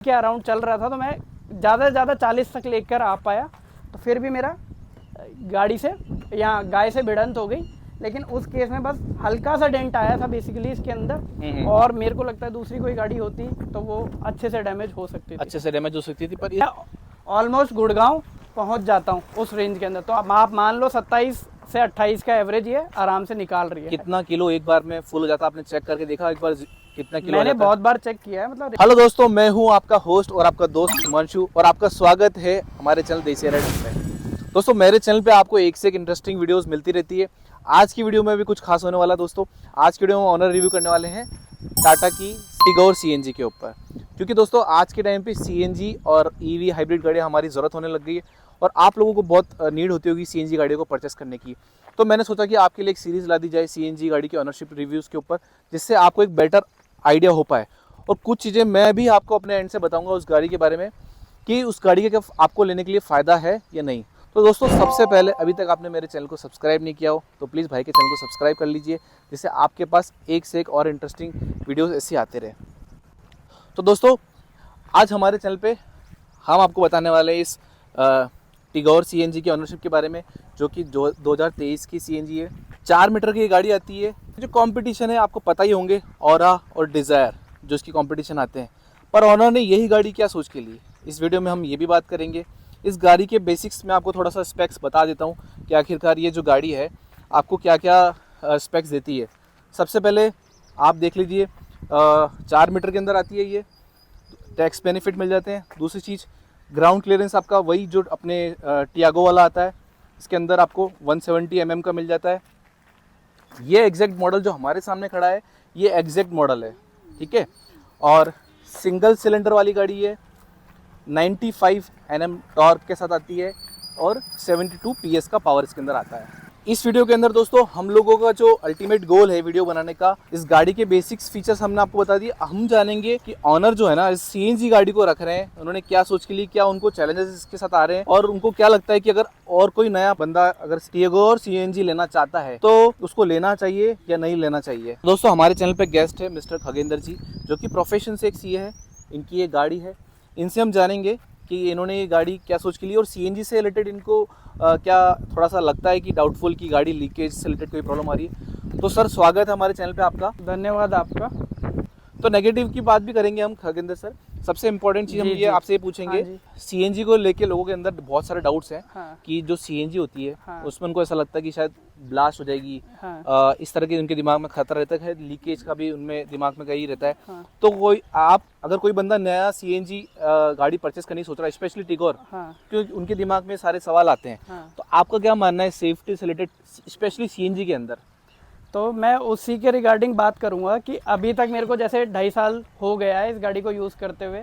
के अराउंड चल रहा था, तो मैं ज़्यादा से ज़्यादा 40 तक लेकर आ पाया। तो फिर भी मेरा गाड़ी से यहाँ गाय से भिड़ंत हो गई, लेकिन उस केस में बस हल्का सा डेंट आया था बेसिकली इसके अंदर। और मेरे को लगता है दूसरी कोई गाड़ी होती तो वो अच्छे से डैमेज हो सकती थी, अच्छे से डैमेज हो सकती थी। पर ऑलमोस्ट गुड़गांव पहुंच जाता हूँ उस रेंज के अंदर। तो आप मान लो 27 से 28 का एवरेज ये आराम से निकाल रही है। कितना किलो एक बार में फुल हो जाता, आपने चेक करके देखा एक बार कितना किलो? मैंने बहुत बार चेक किया है, मतलब। हेलो दोस्तों, मैं हूं आपका होस्ट और आपका दोस्त हिमांशु, और आपका स्वागत है हमारे चैनल देसी राइड में। दोस्तों, मेरे चैनल पे आपको एक से एक इंटरेस्टिंग वीडियोस मिलती रहती है। आज की वीडियो में भी कुछ खास होने वाला। दोस्तों, आज की वीडियो में ऑनर रिव्यू करने वाले हैं टाटा की टिगोर सीएनजी के ऊपर, क्योंकि दोस्तों आज के टाइम पे सीएनजी और ईवी हाइब्रिड गाड़ियाँ हमारी ज़रूरत होने लग गई है और आप लोगों को बहुत नीड होती होगी सीएनजी गाड़ियों को परचेस करने की। तो मैंने सोचा कि आपके लिए एक सीरीज़ ला दी जाए सीएनजी गाड़ी की ऑनरशिप रिव्यूज़ के ऊपर, जिससे आपको एक बेटर आइडिया हो पाए। और कुछ चीज़ें मैं भी आपको अपने एंड से बताऊंगा उस गाड़ी के बारे में कि उस गाड़ी के आपको लेने के लिए फ़ायदा है या नहीं। तो दोस्तों, सबसे पहले अभी तक आपने मेरे चैनल को सब्सक्राइब नहीं किया हो तो प्लीज़ भाई के चैनल को सब्सक्राइब कर लीजिए, जिससे आपके पास एक से एक और इंटरेस्टिंग वीडियोज़ ऐसे आते रहे। तो दोस्तों, आज हमारे चैनल पे हम आपको बताने वाले हैं इस टिगोर सीएनजी की ऑनरशिप के बारे में, जो कि 2023 की सीएनजी है। 4 मीटर की ये गाड़ी आती है। जो कंपटीशन है आपको पता ही होंगे, ऑरा और डिज़ायर जो इसकी कंपटीशन आते हैं, पर ऑनर ने यही गाड़ी क्या सोच के ली, इस वीडियो में हम ये भी बात करेंगे। इस गाड़ी के बेसिक्स में आपको थोड़ा सा स्पेक्स बता देता हूँ कि आखिरकार ये जो गाड़ी है आपको क्या क्या स्पेक्स देती है। सबसे पहले आप देख लीजिए, 4 मीटर के अंदर आती है ये, टैक्स बेनिफिट मिल जाते हैं। दूसरी चीज़, ग्राउंड क्लियरेंस आपका वही जो अपने टियागो वाला आता है, इसके अंदर आपको 170 mm का मिल जाता है। ये एग्जैक्ट मॉडल जो हमारे सामने खड़ा है, ये एग्जैक्ट मॉडल है, ठीक है। और सिंगल सिलेंडर वाली गाड़ी है, 95 Nm टॉर्क के साथ आती है और 72 PS का पावर इसके अंदर आता है। इस वीडियो के अंदर दोस्तों हम लोगों का जो अल्टीमेट गोल है वीडियो बनाने का, इस गाड़ी के बेसिक्स फीचर्स हमने आपको बता दिए। हम जानेंगे कि ऑनर जो है ना इस सीएनजी गाड़ी को रख रहे हैं, उन्होंने क्या सोच के लिए, क्या उनको चैलेंजेस इसके साथ आ रहे हैं, और उनको क्या लगता है कि अगर और कोई नया बंदा अगर टिगोर सीएनजी लेना चाहता है तो उसको लेना चाहिए या नहीं लेना चाहिए। दोस्तों, हमारे चैनल पे गेस्ट है मिस्टर खगेंद्र जी, जो कि प्रोफेशन से एक सीए है। इनकी ये गाड़ी है, इनसे हम जानेंगे कि इन्होंने ये गाड़ी क्या सोच के लिए, और सीएनजी से रिलेटेड इनको क्या थोड़ा सा लगता है कि डाउटफुल की गाड़ी लीकेज से रिलेटेड कोई प्रॉब्लम आ रही है। तो सर, स्वागत है हमारे चैनल पे आपका। धन्यवाद आपका। तो नेगेटिव की बात भी करेंगे हम खगेंद्र सर। सबसे इम्पोर्टेंट चीज़ हम ये आपसे पूछेंगे, सीएनजी को लेके लोगों के अंदर बहुत सारे डाउट्स हैं। कि जो सीएनजी होती है उसमें उनको ऐसा लगता है कि शायद ब्लास्ट हो जाएगी, इस तरह के उनके दिमाग में खतरा रहता है, लीकेज का भी उनमें दिमाग में कहीं रहता है। तो अगर कोई बंदा नया सीएनजी गाड़ी परचेस करने सोच रहा है, स्पेशली टिगोर, क्योंकि उनके दिमाग में सारे सवाल आते हैं, तो आपका क्या मानना है सेफ्टी से रिलेटेड, स्पेशली सीएनजी के अंदर? तो मैं उसी के रिगार्डिंग बात करूंगा कि अभी तक मेरे को जैसे 2.5 साल हो गया है इस गाड़ी को यूज़ करते हुए,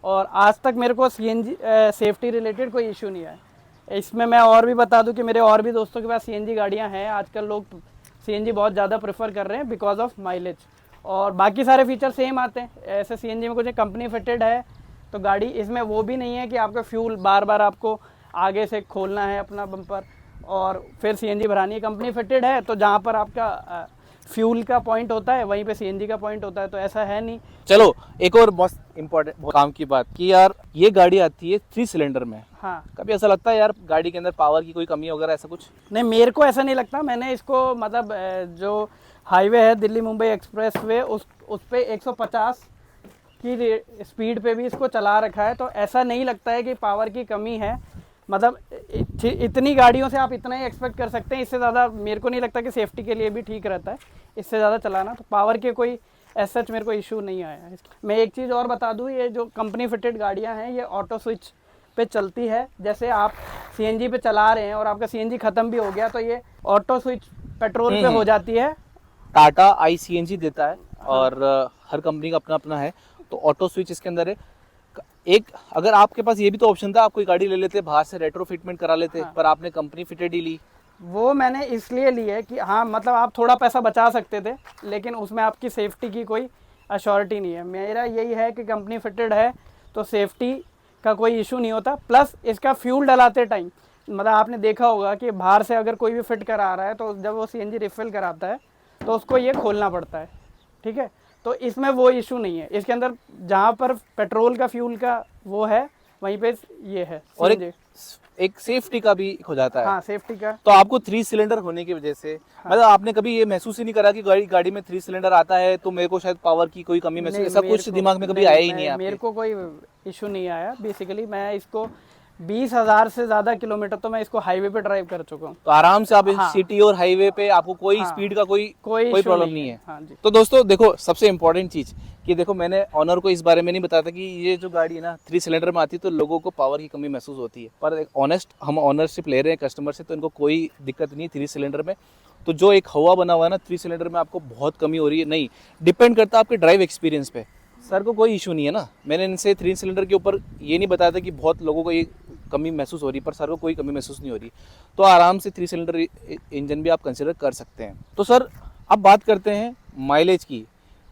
और आज तक मेरे को सीएनजी सेफ्टी रिलेटेड कोई इशू नहीं है। इसमें मैं और भी बता दूं कि मेरे और भी दोस्तों के पास सीएनजी गाड़ियां हैं। आजकल लोग सीएनजी बहुत ज़्यादा प्रेफर कर रहे हैं बिकॉज ऑफ माइलेज, और बाकी सारे फीचर सेम आते हैं। ऐसे सीएनजी में कुछ कंपनी फिटेड है तो गाड़ी, इसमें वो भी नहीं है कि आपका फ्यूल बार बार आपको आगे से खोलना है अपना बम्पर और फिर सीएनजी भरानी है। कंपनी फिटेड है तो जहाँ पर आपका फ्यूल का पॉइंट होता है वहीं पे सीएनजी का पॉइंट होता है, तो ऐसा है नहीं। चलो, एक और बहुत इंपॉर्टेंट काम की बात कि यार ये गाड़ी आती है 3 सिलेंडर में। हाँ, कभी ऐसा लगता है यार गाड़ी के अंदर पावर की कोई कमी वगैरह ऐसा कुछ? नहीं, मेरे को ऐसा नहीं लगता। मैंने इसको मतलब जो हाईवे है दिल्ली मुंबई एक्सप्रेस वे, उस पे 150 की स्पीड पे भी इसको चला रखा है, तो ऐसा नहीं लगता है कि पावर की कमी है। मतलब इतनी गाड़ियों से आप इतना ही एक्सपेक्ट कर सकते हैं, इससे ज़्यादा मेरे को नहीं लगता कि सेफ्टी के लिए भी ठीक रहता है इससे ज़्यादा चलाना। तो पावर के कोई ऐसा मेरे को इशू नहीं आया है। मैं एक चीज़ और बता दूं, ये जो कंपनी फिटेड गाड़ियां हैं ये ऑटो स्विच पे चलती है। जैसे आप सीएनजी पे चला रहे हैं और आपका सीएनजी ख़त्म भी हो गया तो ये ऑटो स्विच पेट्रोल पे हो जाती है। टाटा आई सीएनजी देता है और हर कंपनी का अपना अपना है, तो ऑटो स्विच इसके अंदर है। एक अगर आपके पास ये भी तो ऑप्शन था, आप कोई गाड़ी ले लेते, बाहर से रेट्रो फिटमेंट करा लेते, पर आपने कंपनी फिटेड ही ली। वो मैंने इसलिए ली है कि हाँ, मतलब आप थोड़ा पैसा बचा सकते थे, लेकिन उसमें आपकी सेफ्टी की कोई अश्योरिटी नहीं है। मेरा यही है कि कंपनी फिटेड है तो सेफ्टी का कोई इशू नहीं होता। प्लस इसका फ्यूल डलाते टाइम, मतलब आपने देखा होगा कि बाहर से अगर कोई भी फिट करा रहा है तो जब वो सीएनजी रिफिल कराता है तो उसको ये खोलना पड़ता है, ठीक है। तो इसमें वो इशू नहीं है। इसके अंदर जहाँ पर पेट्रोल का फ्यूल का वो है वहीं पे ये है। और CNG। एक सेफ्टी का भी हो जाता है। हाँ, सेफ्टी का। तो आपको 3 सिलेंडर होने की वजह से मतलब आपने कभी ये महसूस ही नहीं करा कि गाड़ी में 3 सिलेंडर आता है तो मेरे को शायद पावर की कोई कमी महसूस, नहीं, ऐसा मेरे कुछ को- दिमाग में कभी नहीं, आया ही नहीं है मेरे आपके? को कोई इशू नहीं आया। बेसिकली मैं इसको 20,000 से ज़्यादा किलोमीटर तो मैं इसको हाईवे पे ड्राइव कर चुका हूँ। तो आराम से आप हाँ। सिटी और हाईवे पे आपको कोई हाँ। स्पीड का कोई issue प्रॉब्लम नहीं है। हाँ जी। तो दोस्तों देखो, सबसे इम्पोर्टेंट चीज कि देखो, मैंने ऑनर को इस बारे में नहीं बताया था कि ये जो गाड़ी है ना 3 सिलेंडर में आती है तो लोगों को पावर की कमी महसूस होती है, पर एक ऑनेस्ट हम ऑनरशिप ले रहे हैं कस्टमर से, तो इनको कोई दिक्कत नहीं 3 सिलेंडर में। तो जो एक हवा बना हुआ है ना 3 सिलेंडर में, आपको बहुत कमी हो रही है नहीं, डिपेंड करता है आपके ड्राइव एक्सपीरियंस पे। सर को कोई इशू नहीं है ना, मैंने इनसे 3 सिलेंडर के ऊपर ये नहीं बताया था कि बहुत लोगों को ये कमी महसूस हो रही है, पर सर को कोई कमी महसूस नहीं हो रही। तो आराम से 3 सिलेंडर इंजन भी आप कंसिडर कर सकते हैं। तो सर अब बात करते हैं माइलेज की।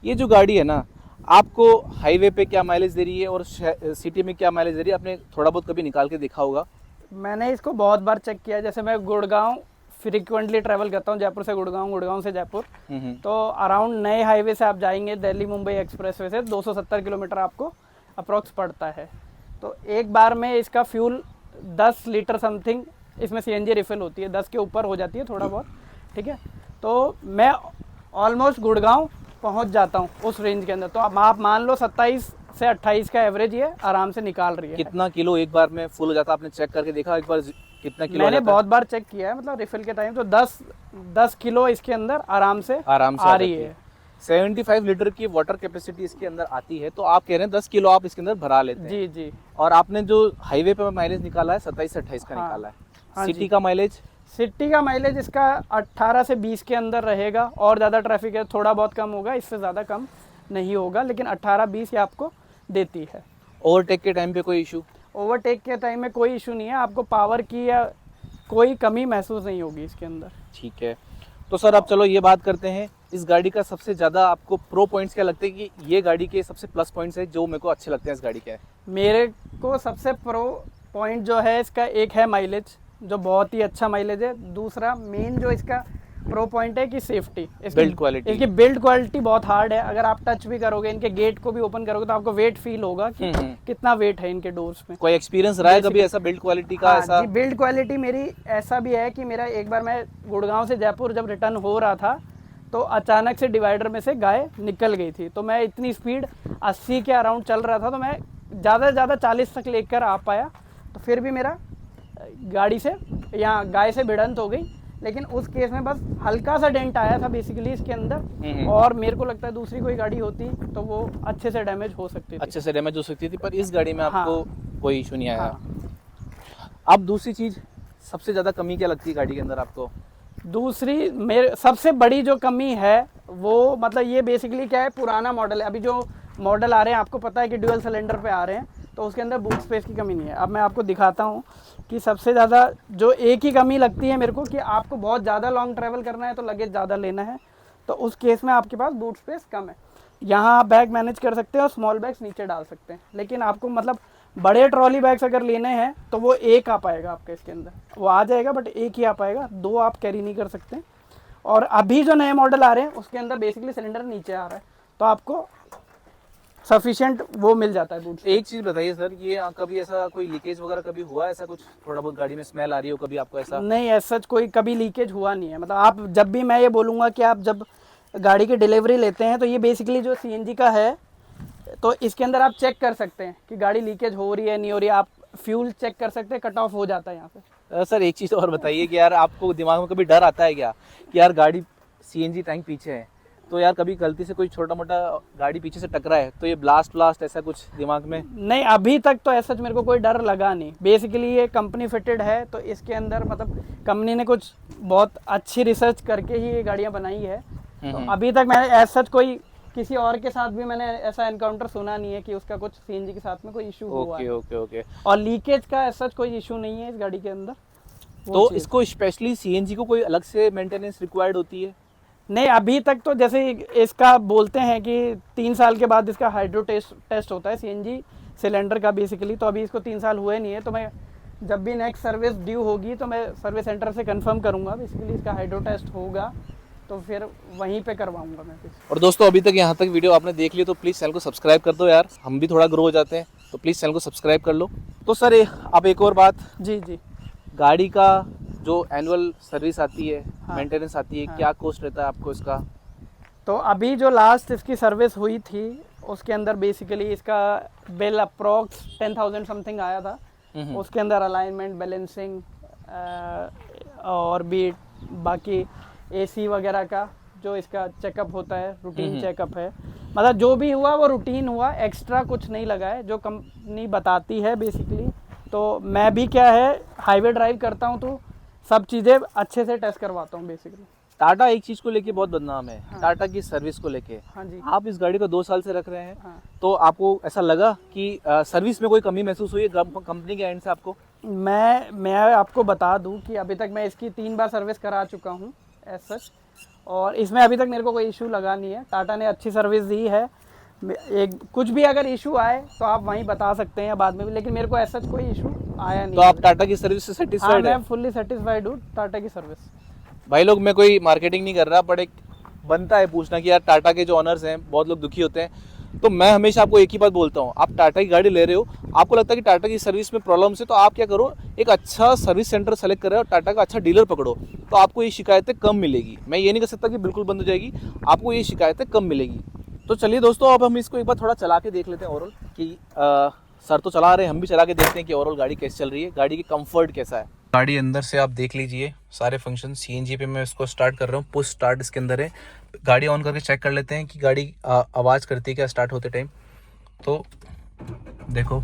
ये जो गाड़ी है ना, आपको हाईवे पे क्या माइलेज दे रही है और सिटी में क्या माइलेज दे रही है, आपने थोड़ा बहुत कभी निकाल के देखा होगा? मैंने इसको बहुत बार चेक किया। जैसे मैं गुड़गांव फ्रिक्वेंटली ट्रैवल करता हूँ, जयपुर से गुड़गांव, गुड़गांव से जयपुर। तो अराउंड नए हाईवे से आप जाएंगे दिल्ली मुंबई एक्सप्रेसवे से 270 किलोमीटर आपको अप्रोक्स पड़ता है। तो एक बार में इसका फ्यूल 10 लीटर समथिंग इसमें CNG रिफिल होती है, 10 के ऊपर हो जाती है थोड़ा बहुत, ठीक है। तो मैं ऑलमोस्ट गुड़गांव पहुंच जाता हूं उस रेंज के अंदर। तो अब आप मान लो 27 से 28 का एवरेज ये आराम से निकाल रही है। कितना किलो एक बार में फुल हो जाता है, आपने चेक करके देखा एक बार कितना किलो मैंने आ जाता है? बहुत बार चेक किया है, मतलब रिफिल के टाइम। तो 10 किलो इसके अंदर आराम से आ रही जाती है। 75 लीटर की वाटर कैपेसिटी इसके अंदर आती है, तो आप कह रहे हैं 10 किलो आप इसके अंदर भरा लेते हैं। जी जी। और आपने जो हाईवे पे माइलेज निकाला है 27 से 28 का हाँ। निकाला है। हाँ सिटी जी। का माइलेज? सिटी का माइलेज इसका 18 से 20 के अंदर रहेगा। और ज़्यादा ट्रैफिक है थोड़ा बहुत कम होगा, इससे ज़्यादा कम नहीं होगा, लेकिन 18-20 ये आपको देती है। ओवरटेक के टाइम पे कोई इशू? ओवरटेक के टाइम में कोई इशू नहीं है, आपको पावर की या कोई कमी महसूस नहीं होगी इसके अंदर। ठीक है। तो सर अब चलो ये बात करते हैं, इस गाड़ी का सबसे ज़्यादा आपको प्रो पॉइंट्स क्या लगते हैं कि ये गाड़ी के सबसे प्लस पॉइंट्स है जो मेरे को अच्छे लगते हैं इस गाड़ी के? मेरे को सबसे प्रो पॉइंट जो है इसका, एक है माइलेज, जो बहुत ही अच्छा माइलेज है। दूसरा मेन जो इसका प्रो पॉइंट है कि सेफ्टी, बिल्ड क्वालिटी। इसकी बिल्ड क्वालिटी बहुत हार्ड है। अगर आप टच भी करोगे, इनके गेट को भी ओपन करोगे, तो आपको वेट फील होगा कि कितना वेट है इनके डोर्स में। कोई एक्सपीरियंस रहा है कभी ऐसा बिल्ड क्वालिटी का? हाँ ऐसा जी, बिल्ड क्वालिटी मेरी ऐसा भी है कि मेरा एक बार मैं गुड़गांव से जयपुर जब रिटर्न हो रहा था, तो अचानक से डिवाइडर में से गाय निकल गई थी। तो मैं इतनी स्पीड 80 के अराउंड चल रहा था, तो मैं ज़्यादा से ज़्यादा 40 तक लेकर आ पाया। तो फिर भी मेरा गाड़ी से या गाय से भिड़ंत हो गई, लेकिन उस केस में बस हल्का सा डेंट आया था बेसिकली इसके अंदर। और मेरे को लगता है दूसरी कोई गाड़ी होती तो वो अच्छे से डैमेज हो सकती थी। अच्छे से डैमेज हो सकती थी, पर इस गाड़ी में आपको कोई इशू नहीं आया। हाँ। अब दूसरी चीज़, सबसे ज़्यादा कमी क्या लगती है गाड़ी के अंदर आपको? दूसरी मेरे सबसे बड़ी जो कमी है वो, मतलब ये बेसिकली क्या है, पुराना मॉडल है। अभी जो मॉडल आ रहे हैं आपको पता है कि ड्यूअल सिलेंडर पे आ रहे हैं, तो उसके अंदर बूट स्पेस की कमी नहीं है। अब मैं आपको दिखाता हूँ कि सबसे ज़्यादा जो एक ही कमी लगती है मेरे को, कि आपको बहुत ज़्यादा लॉन्ग ट्रैवल करना है तो लगेज ज़्यादा लेना है, तो उस केस में आपके पास बूट स्पेस कम है। यहाँ आप बैग मैनेज कर सकते हैं और स्मॉल बैग्स नीचे डाल सकते हैं, लेकिन आपको मतलब बड़े ट्रॉली बैग्स अगर लेने हैं तो वो एक आ पाएगा आपके इसके अंदर, वो आ जाएगा, बट एक ही आ पाएगा, 2 आप कैरी नहीं कर सकते। और अभी जो नए मॉडल आ रहे हैं उसके अंदर बेसिकली सिलेंडर नीचे आ रहा है, तो आपको सफिशिएंट वो मिल जाता है दूध। एक चीज बताइए सर, ये कभी ऐसा कोई लीकेज वगैरह कभी हुआ, ऐसा कुछ थोड़ा बहुत गाड़ी में स्मेल आ रही हो कभी आपको ऐसा? नहीं, ऐसा कोई कभी लीकेज हुआ नहीं है। मतलब आप जब भी, मैं ये बोलूँगा कि आप जब गाड़ी की डिलीवरी लेते हैं तो ये बेसिकली जो CNG का है, तो इसके अंदर आप चेक कर सकते हैं कि गाड़ी लीकेज हो रही है नहीं हो रही है। आप फ्यूल चेक कर सकते हैं, कट ऑफ हो जाता है यहाँ पे। सर एक चीज़ और बताइए कि यार आपको दिमाग में कभी डर आता है क्या कि यार गाड़ी CNG टैंक पीछे है, तो यार कभी गलती से कोई छोटा मोटा गाड़ी पीछे से टकरा है तो ये ब्लास्ट ऐसा कुछ दिमाग में? नहीं, अभी तक तो ऐसा मेरे को कोई डर लगा नहीं। बेसिकली ये कंपनी फिटेड है, तो इसके अंदर मतलब कंपनी ने कुछ बहुत अच्छी रिसर्च करके ही ये गाड़ियाँ बनाई है। तो अभी तक मैंने ऐसा कोई किसी और के साथ भी मैंने ऐसा एनकाउंटर सुना नहीं है कि उसका कुछ CNG के साथ में कोई इशू हुआ है। ओके। और लीकेज का ऐसा कोई इशू नहीं है इस गाड़ी के अंदर। तो इसको स्पेशली CNG को कोई अलग से मेंटेनेंस रिक्वायर्ड होती है? नहीं, अभी तक तो जैसे इसका बोलते हैं कि 3 साल के बाद इसका हाइड्रो टेस्ट होता है CNG सिलेंडर का बेसिकली। तो अभी इसको 3 साल हुए नहीं है, तो मैं जब भी नेक्स्ट सर्विस ड्यू होगी तो मैं सर्विस सेंटर से कंफर्म करूंगा, बेसिकली इसका हाइड्रो टेस्ट होगा तो फिर वहीं पे करवाऊंगा मैं फिर। और दोस्तों अभी तक यहाँ तक वीडियो आपने देख ली तो प्लीज़ चैनल को सब्सक्राइब कर दो यार, हम भी थोड़ा ग्रो हो जाते हैं, तो प्लीज़ चैनल को सब्सक्राइब कर लो। तो सर अब एक और बात, जी जी। गाड़ी का जो एनुअल सर्विस आती है, हाँ। मेंटेनेंस आती है, हाँ। क्या कॉस्ट रहता है आपको इसका? तो अभी जो लास्ट इसकी सर्विस हुई थी उसके अंदर बेसिकली इसका बिल अप्रॉक्स 10,000 समथिंग आया था। उसके अंदर अलाइनमेंट, बैलेंसिंग और भी बाकी एसी वगैरह का जो इसका चेकअप होता है, रूटीन चेकअप है, मतलब जो भी हुआ वो रूटीन हुआ, एक्स्ट्रा कुछ नहीं लगा है जो कंपनी बताती है बेसिकली। तो मैं भी क्या है हाईवे ड्राइव करता हूँ तो सब चीज़ें अच्छे से टेस्ट करवाता हूँ बेसिकली। टाटा एक चीज़ को लेके बहुत बदनाम है, हाँ। टाटा की सर्विस को लेके। हाँ जी। आप इस गाड़ी को 2 साल से रख रहे हैं, हाँ। तो आपको ऐसा लगा कि सर्विस में कोई कमी महसूस हुई है कंपनी के एंड से आपको? मैं आपको बता दूं कि अभी तक मैं इसकी 3 बार सर्विस करा चुका हूं एज सच, और इसमें अभी तक मेरे को कोई इशू लगा नहीं है। टाटा ने अच्छी सर्विस दी है। एक कुछ भी अगर इशू आए तो आप वहीं बता सकते हैं बाद में भी, लेकिन मेरे को ऐसा कोई इशू आया नहीं। तो आप टाटा की सर्विस से हाँ, सेटिस्फाइड है? मैं फुल्ली सेटिस्फाइड हूँ टाटा की सर्विस। भाई लोग, मैं कोई मार्केटिंग नहीं कर रहा, बट एक बनता है पूछना कि यार टाटा के जो ऑनर्स हैं बहुत लोग दुखी होते हैं। तो मैं हमेशा आपको एक ही बात बोलता हूँ, आप टाटा की गाड़ी ले रहे हो, आपको लगता है कि टाटा की सर्विस में प्रॉब्लम्स है, तो आप क्या करो, एक अच्छा सर्विस सेंटर सेलेक्ट कर रहे हो, टाटा का अच्छा डीलर पकड़ो, तो आपको ये शिकायतें कम मिलेगी। मैं ये नहीं कह सकता कि बिल्कुल बंद हो जाएगी, आपको ये शिकायतें कम मिलेगी। तो चलिए दोस्तों, अब हम इसको एक बार थोड़ा चला के देख लेते हैं ओवरऑल कि सर तो चला रहे हैं, हम भी चला के देखते हैं कि ओवरऑल गाड़ी कैसे चल रही है, गाड़ी की कंफर्ट कैसा है। गाड़ी अंदर से आप देख लीजिए, सारे फंक्शन। सीएनजी पे मैं इसको स्टार्ट कर रहा हूँ, पुश स्टार्ट इसके अंदर है। गाड़ी ऑन करके चेक कर लेते हैं कि गाड़ी आवाज़ करती है क्या स्टार्ट होते टाइम। तो देखो,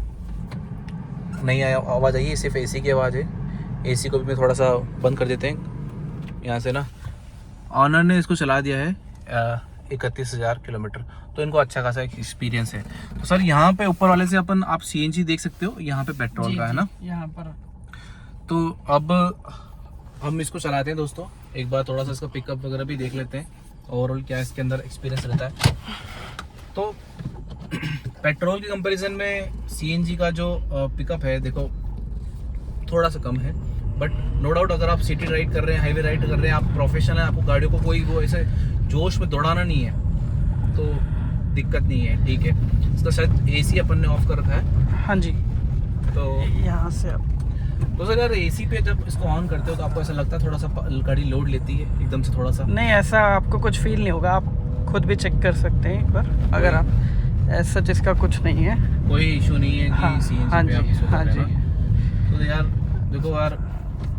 नहीं आया, आवाज़ आई है, सिर्फ एसी की आवाज़ है। एसी को भी मैं थोड़ा सा बंद कर देते हैं यहाँ से ना। ऑनर ने इसको चला दिया है 31,000 किलोमीटर, तो इनको अच्छा खासा एक्सपीरियंस है। तो सर यहाँ पे ऊपर वाले से आप सीएनजी देख सकते हो, यहाँ पे पेट्रोल का है ना यहाँ पर। तो अब हम इसको चलाते हैं दोस्तों, एक बार थोड़ा सा इसका पिकअप वगैरह भी देख लेते हैं, ओवरऑल क्या इसके अंदर एक्सपीरियंस रहता है। तो पेट्रोल के कंपैरिजन में सीएनजी का जो पिकअप है देखो थोड़ा सा कम है, बट नो डाउट अगर आप सिटी राइड कर रहे हैं, हाईवे राइड कर रहे हैं, आप प्रोफेशनल हैं, आपको गाड़ियों को कोई वो ऐसे जोश में दौड़ाना नहीं है, तो दिक्कत नहीं है, ठीक है। इसका शायद एसी अपन ने ऑफ कर रखा है। हाँ जी। तो यहाँ से आप तो सर यार एसी पे जब इसको ऑन करते हो तो आपको ऐसा लगता है थोड़ा सा गाड़ी लोड लेती है एकदम से थोड़ा सा? नहीं, ऐसा आपको कुछ फील नहीं होगा, आप खुद भी चेक कर सकते हैं एक बार अगर आप, ऐसा जिसका कुछ नहीं है, कोई इशू नहीं है कि हाँ, सीएनजी हाँ पे आप जी, इसको हाँ कर जी। रहे हैं। तो यार देखो यार,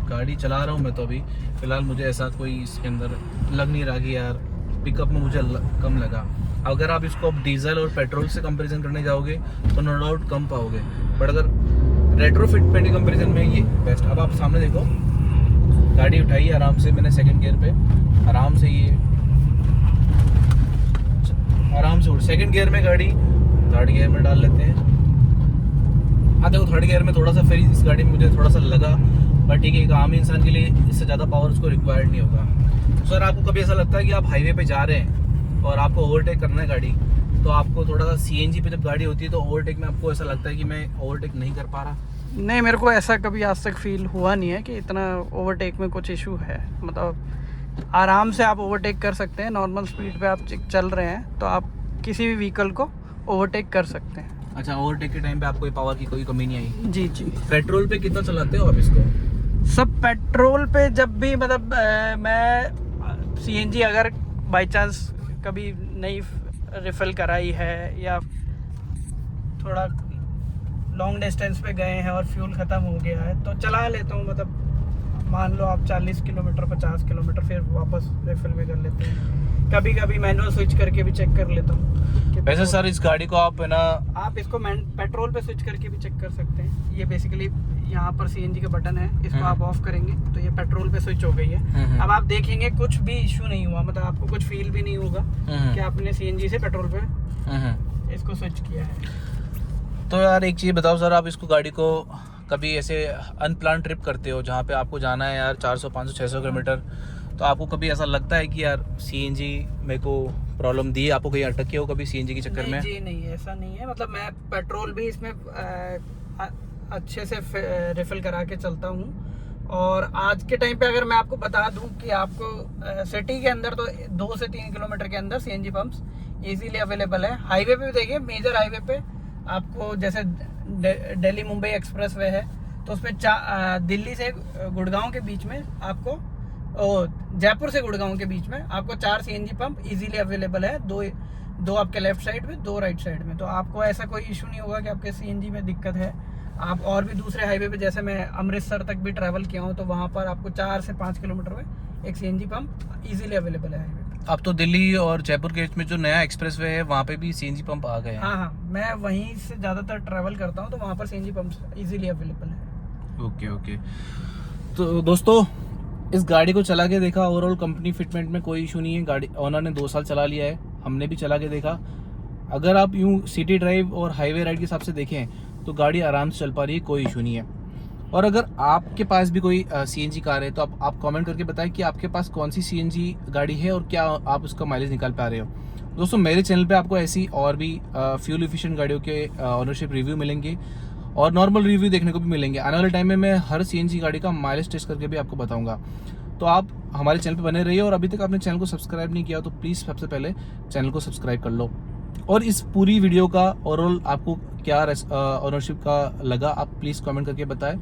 गाड़ी चला रहा हूँ मैं तो अभी फिलहाल, मुझे ऐसा कोई इसके अंदर लग नहीं रहा कि यार पिकअप में मुझे कम लगा। अगर आप इसको अब डीजल और पेट्रोल से कंपैरिजन करने जाओगे तो नो डाउट कम पाओगे, बट अगर रेट्रोफिट पे कंपैरिजन में ये बेस्ट। अब आप सामने देखो, गाड़ी उठाई है आराम से मैंने सेकंड गियर पे, आराम से ये आराम से सेकंड गियर में गाड़ी थर्ड गियर में डाल लेते हैं। हाँ देखो, थर्ड गियर में थोड़ा सा फिर इस गाड़ी में मुझे थोड़ा सा लगा, बट ठीक है, एक आम इंसान के लिए इससे ज़्यादा पावर उसको रिक्वायर्ड नहीं होगा। तो सर आपको कभी ऐसा लगता है कि आप हाईवे पे जा रहे हैं और आपको ओवरटेक करना है गाड़ी, तो आपको थोड़ा सा सीएनजी पे जब गाड़ी होती है तो ओवरटेक में आपको ऐसा लगता है कि मैं ओवरटेक नहीं कर पा रहा? नहीं, मेरे को ऐसा कभी आज तक फील हुआ नहीं है कि इतना ओवरटेक में कुछ इशू है। मतलब आराम से आप ओवरटेक कर सकते हैं, नॉर्मल स्पीड पे आप चल रहे हैं तो आप किसी भी व्हीकल को ओवरटेक कर सकते हैं। अच्छा, ओवरटेक के टाइम पे आपको पावर की कोई कमी नहीं आई? जी जी। पेट्रोल पे कितना चलाते हो आप इसको? सब पेट्रोल पे जब भी मतलब मैं सीएनजी अगर बाई चांस कभी नहीं रिफ़िल कराई है या थोड़ा लॉन्ग डिस्टेंस पे गए हैं और फ्यूल ख़त्म हो गया है तो चला लेता हूँ। मतलब मान लो आप 40 किलोमीटर 50 किलोमीटर फिर वापस रिफ़िल भी कर लेते हैं। कभी कभी मैनुअल स्विच करके भी चेक कर लेता हूँ। वैसे सर इस गाड़ी को आप है ना, आप इसको पेट्रोल पे स्विच करके भी चेक कर सकते हैं। ये बेसिकली यहाँ पर सीएनजी का बटन है, इसको आप ऑफ करेंगे तो ये पेट्रोल पे स्विच हो गई है। अब आप देखेंगे कुछ भी इशू नहीं हुआ, मतलब आपको कुछ फील भी नहीं होगा कि आपने सीएनजी से पेट्रोल पे इसको स्विच किया है। तो यार एक चीज़ बताओ सर, आप इसको गाड़ी को कभी ऐसे अनप्लान ट्रिप करते हो जहाँ पे आपको जाना है यार 400 500 600 किलोमीटर, तो आपको कभी ऐसा लगता है कि यार सीएनजी मेरे को प्रॉब्लम दी है, आपको कहीं अटके हो कभी सीएनजी के चक्कर में? जी नहीं, ऐसा नहीं है। मतलब मैं पेट्रोल भी इसमें अच्छे से रिफ़िल करा के चलता हूँ और आज के टाइम पे अगर मैं आपको बता दूं कि आपको सिटी के अंदर तो 2 से 3 किलोमीटर के अंदर सीएनजी पंप्स इजीली अवेलेबल है। हाईवे पे भी देखिए, मेजर हाईवे पे आपको जैसे दिल्ली मुंबई एक्सप्रेस वे है, तो उसमें दिल्ली से गुड़गांव के बीच में आपको, जयपुर से गुड़गांव के बीच में आपको 4 सीएनजी पंप इजीली अवेलेबल है। दो आपके लेफ्ट साइड में, 2 राइट साइड में। तो आपको ऐसा कोई इशू नहीं होगा कि आपके सीएनजी में दिक्कत है। आप और भी दूसरे हाईवे पे, जैसे मैं अमृतसर तक भी ट्रैवल किया हूँ, तो वहाँ पर आपको 4 से 5 किलोमीटर में एक सीएनजी पंप इजीली अवेलेबल है हाईवे पे। अब तो दिल्ली और जयपुर के बीच में जो नया एक्सप्रेसवे है वहाँ पे भी सीएनजी पंप आ गए हैं। हाँ, मैं वहीं से ज़्यादातर ट्रैवल करता हूँ, तो वहाँ पर सीएनजी पंप इजीली अवेलेबल है। ओके। तो दोस्तों, इस गाड़ी को चला के देखा, ओवरऑल कंपनी फिटमेंट में कोई इशू नहीं है। गाड़ी ओनर ने 2 साल चला लिया है, हमने भी चला के देखा। अगर आप यूँ सिटी ड्राइव और हाईवे राइड के हिसाब से देखें तो गाड़ी आराम से चल पा रही है, कोई इशू नहीं है। और अगर आपके पास भी कोई सीएनजी कार है तो आप कमेंट करके बताएं कि आपके पास कौन सी सीएनजी गाड़ी है और क्या आप उसका माइलेज निकाल पा रहे हो। दोस्तों, मेरे चैनल पे आपको ऐसी और भी फ्यूल एफिशिएंट गाड़ियों के ऑनरशिप रिव्यू मिलेंगे और नॉर्मल रिव्यू देखने को भी मिलेंगे। आने वाले टाइम में मैं हर सीएनजी गाड़ी का माइलेज टेस्ट करके भी आपको बताऊंगा। तो आप हमारे चैनल पे बने रहिए, और अभी तक आपने चैनल को सब्सक्राइब नहीं किया तो प्लीज़ सबसे पहले चैनल को सब्सक्राइब कर लो। और इस पूरी वीडियो का ओवरऑल आपको क्या ऑनरशिप का लगा, आप प्लीज़ कमेंट करके बताएं।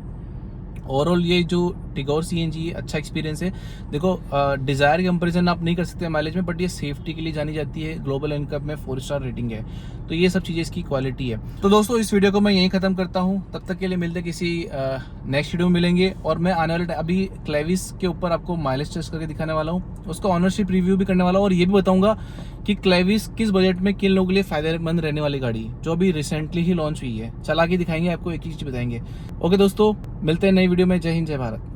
ओवरऑल ये जो टिगोर सीएनजी अच्छा एक्सपीरियंस है। देखो, डिज़ायर कंपैरिजन आप नहीं कर सकते माइलेज में, बट ये सेफ्टी के लिए जानी जाती है। ग्लोबल एनकैप में 4 स्टार रेटिंग है, तो ये सब चीज़ें इसकी क्वालिटी है। तो दोस्तों, इस वीडियो को मैं यहीं ख़त्म करता हूँ। तब तक के लिए मिलते किसी नेक्स्ट वीडियो में मिलेंगे। और मैं आने वाले अभी क्लेविस के ऊपर आपको माइलेज टेस्ट करके दिखाने वाला हूँ, उसका ऑनरशिप रिव्यू भी करने वाला हूँ, और ये भी बताऊँगा कि क्लेविस किस बजट में किन लोगों के लिए फ़ायदेमंद रहने वाली गाड़ी है, जो अभी रिसेंटली ही लॉन्च हुई है। चला के दिखाएंगे, आपको एक ही चीज़ बताएंगे। ओके दोस्तों, मिलते हैं नई वीडियो में। जय हिंद, जय भारत।